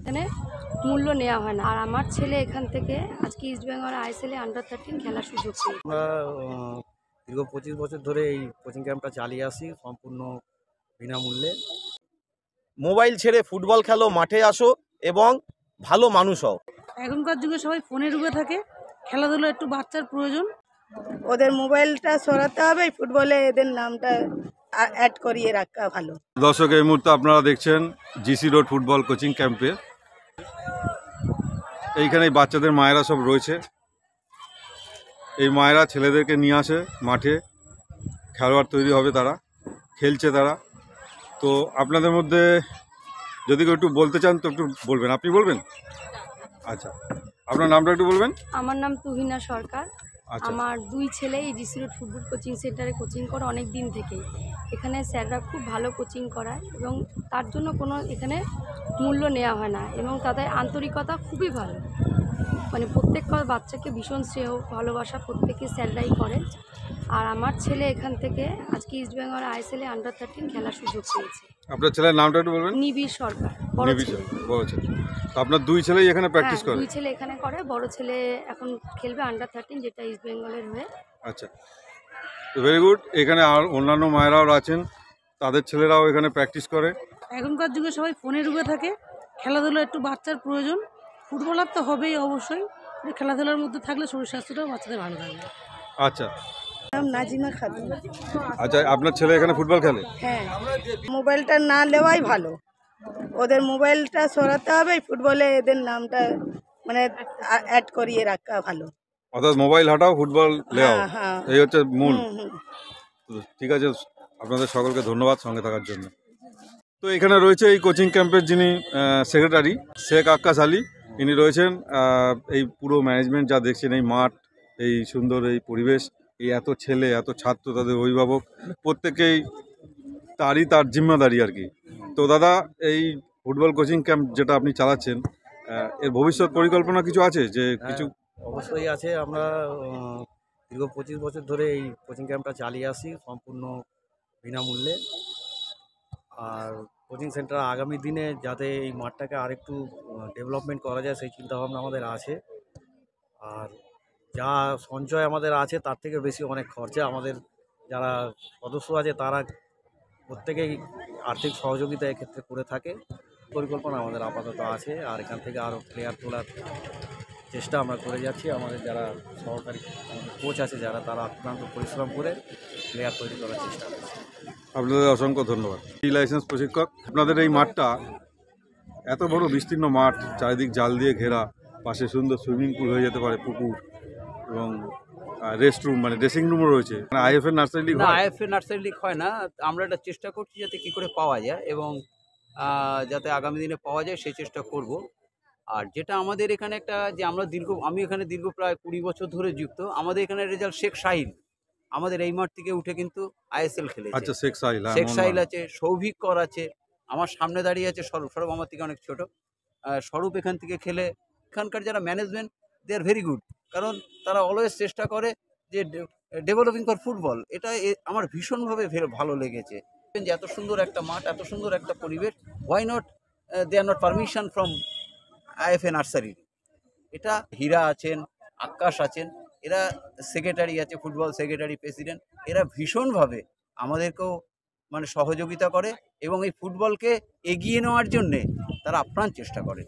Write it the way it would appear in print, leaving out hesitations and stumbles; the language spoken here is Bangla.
এখানে মূল্য নেওয়া হয় না। আর আমার ছেলে এখান থেকে আজকে ইস্ট বেঙ্গল আইএসএলে আন্ডার-13 খেলার সুযোগ পেয়েছে। আমরা দীর্ঘ 25 বছর ধরে এই কোচিং ক্যাম্পটা চালিয়ে আসি সম্পূর্ণ বিনামূল্যে। মোবাইল ছেড়ে ফুটবল খেলো, মাঠে আসো এবং ভালো মানুষ হও। এখনকার যুগে সবাই ফোনে ডুবে থাকে, খেলাধুলো একটু বাচ্চার প্রয়োজন। ওদের মোবাইলটা সরাতে হবে, ফুটবলে এদের নামটা অ্যাড করিয়ে রাখা ভালো। দর্শক, এই মুহূর্তে আপনারা দেখছেন জিসি রোড ফুটবল কোচিং ক্যাম্পে। এইখানে বাচ্চাদের মায়েরা সব রয়েছে। এই মায়েরা ছেলেদেরকে নিয়ে আসে মাঠে, খেলোয়াড় তৈরি হবে, তারা খেলছে তারা। তো আপনাদের মধ্যে যদি কেউ একটু বলতে চান তো একটু বলবেন। আপনি বলবেন? আচ্ছা, আপনার নামটা একটু বলবেন। আমার নাম তুহিনা সরকার। আচ্ছা, আমার দুই ছেলে এই জিসি রোড ফুটবল কোচিং সেন্টারে কোচিং করে অনেক দিন থেকেই। এখানে স্যাররা খুব ভালো কোচিং করায় এবং তার জন্য কোনো এখানে মূল্য নেওয়া হয় না এবং তাদের আন্তরিকতা খুবই ভালো। মানে প্রত্যেকটা বাচ্চাকে ভীষণ স্নেহ ভালোবাসা প্রত্যেকে স্যাররাই করে। আর আমার ছেলে এখান থেকে আজকে ইস্ট বেঙ্গল আইএসএলে আন্ডার-13 খেলার সুযোগ পেয়েছে। আপনার ছেলের নামটা একটু বলবেন। নিবিড় সরকার, বড় ছেলে। বড় ছেলে। তো আপনার দুই ছেলেই এখানে প্র্যাকটিস করে? দুই ছেলে এখানে করে। বড় ছেলে এখন খেলবে আন্ডার-13, যেটা ইস্ট বেঙ্গলের হয়ে। আচ্ছা, ভেরি গুড। এখানে আর অন্যান্য মায়েরাও আছেন, তাদের ছেলেরাও এখানে প্র্যাকটিস করে। এখনকার যুগে সবাই ফোনে ডুবে থাকে, খেলাধুলো একটু বাচ্চার প্রয়োজন। ফুটবলার তো হবেই অবশ্যই, খেলাধুলার মধ্যে থাকলে শরীর স্বাস্থ্যটাও বাচ্চাদের ভালো থাকবে। আচ্ছা নাম নাজিমা খাতুন। আচ্ছা, আপনার ছেলে এখানে ফুটবল খেলে? হ্যাঁ, মোবাইলটা না নেওয়াই ভালো। ওদের মোবাইলটা সরাতে হবে, ফুটবলে এদের নামটা মানে অ্যাড করিয়ে রাখা ভালো। অর্থাৎ মোবাইল হাটাও, ফুটবল লেও, হ্যাঁ। এই হচ্ছে মূল। হুম। ঠিক আছে, আপনাদের সকলকে ধন্যবাদ সঙ্গে থাকার জন্য। তো এখানে রয়েছে এই কোচিং ক্যাম্পের যিনি সেক্রেটারি, শেখ আক্কাস আলী। ইনি রয়েছেন। এই পুরো ম্যানেজমেন্ট যা দেখছেন, এই মাঠ, এই সুন্দর এই পরিবেশ, এই এত ছেলে, এত ছাত্র, তাদের অভিভাবক, প্রত্যেকেই তার জিম্মাদারি আর কি। তো দাদা, এই ফুটবল কোচিং ক্যাম্প যেটা আপনি চালাচ্ছেন, এর ভবিষ্যৎ পরিকল্পনা কিছু আছে? যে কিছু অবশ্যই আছে। আমরা দীর্ঘ 25 বছর ধরে এই কোচিং ক্যাম্পটা চালিয়ে আসি সম্পূর্ণ বিনামূল্যে। আর কোচিং সেন্টার আগামী দিনে যাতে এই মাঠটাকে আরেকটু ডেভেলপমেন্ট করা যায় সেই চিন্তাভাবনা আমাদের আছে। আর যা সঞ্চয় আমাদের আছে তার থেকে বেশি অনেক খরচা। আমাদের যারা সদস্য আছে তারা প্রত্যেকেই আর্থিক সহযোগিতা এক্ষেত্রে করে থাকে। পরিকল্পনা আমাদের আপাতত আছে। আর এখান থেকে আরও প্লেয়ার তোলার চেষ্টা আমরা করে যাচ্ছি। আমাদের যারা সহকারী কোচ আছে যারা, তারা অক্লান্ত পরিশ্রম করে প্লেয়ার তৈরি করার চেষ্টা করছে। আপনাদের অসংখ্য ধন্যবাদ। ই লাইসেন্স প্রশিক্ষক, আপনাদের এই মাঠটা এত বড় বিস্তীর্ণ মাঠ, চারিদিক জাল দিয়ে ঘেরা, পাশে সুন্দর সুইমিং পুল হয়ে যেতে পারে, পুকুর এবং রেস্ট রুম, মানে ড্রেসিং রুমও রয়েছে। IFA nursery league? না, আইএফএ নার্সারি লিগ হয় না। আমরা এটা চেষ্টা করছি যাতে কী করে পাওয়া যায় এবং যাতে আগামী দিনে পাওয়া যায় সেই চেষ্টা করব। আর যেটা আমাদের এখানে একটা যে আমি এখানে দীর্ঘ প্রায় 20 বছর ধরে যুক্ত। আমাদের এখানে রেজাল্ট শেখ সাহিল আমাদের এই মাঠ থেকে উঠে কিন্তু আইএসএল খেলেছে। আচ্ছা, শেখ সাহিল। শেখ সাহিল আছে, সৌভিক কর আছে, আমার সামনে দাঁড়িয়ে আছে স্বরূপ আমার থেকে অনেক ছোট। স্বরূপ এখান থেকে খেলে। এখানকার যারা management, they are very good, কারণ তারা অলওয়েজ চেষ্টা করে যে ডেভেলপিং ফর ফুটবল। এটা আমার ভীষণভাবে ভালো লেগেছে যে এত সুন্দর একটা মাঠ, এত সুন্দর একটা পরিবেশ, why not they are not permission from IFA nursery. এটা হীরা আছেন, আকাশ আছেন, এরা সেক্রেটারি আছে, ফুটবল সেক্রেটারি, প্রেসিডেন্ট, এরা ভীষণভাবে আমাদেরকেও মানে সহযোগিতা করে এবং এই ফুটবলকে এগিয়ে নেওয়ার জন্যে তারা আপ্রাণ চেষ্টা করে।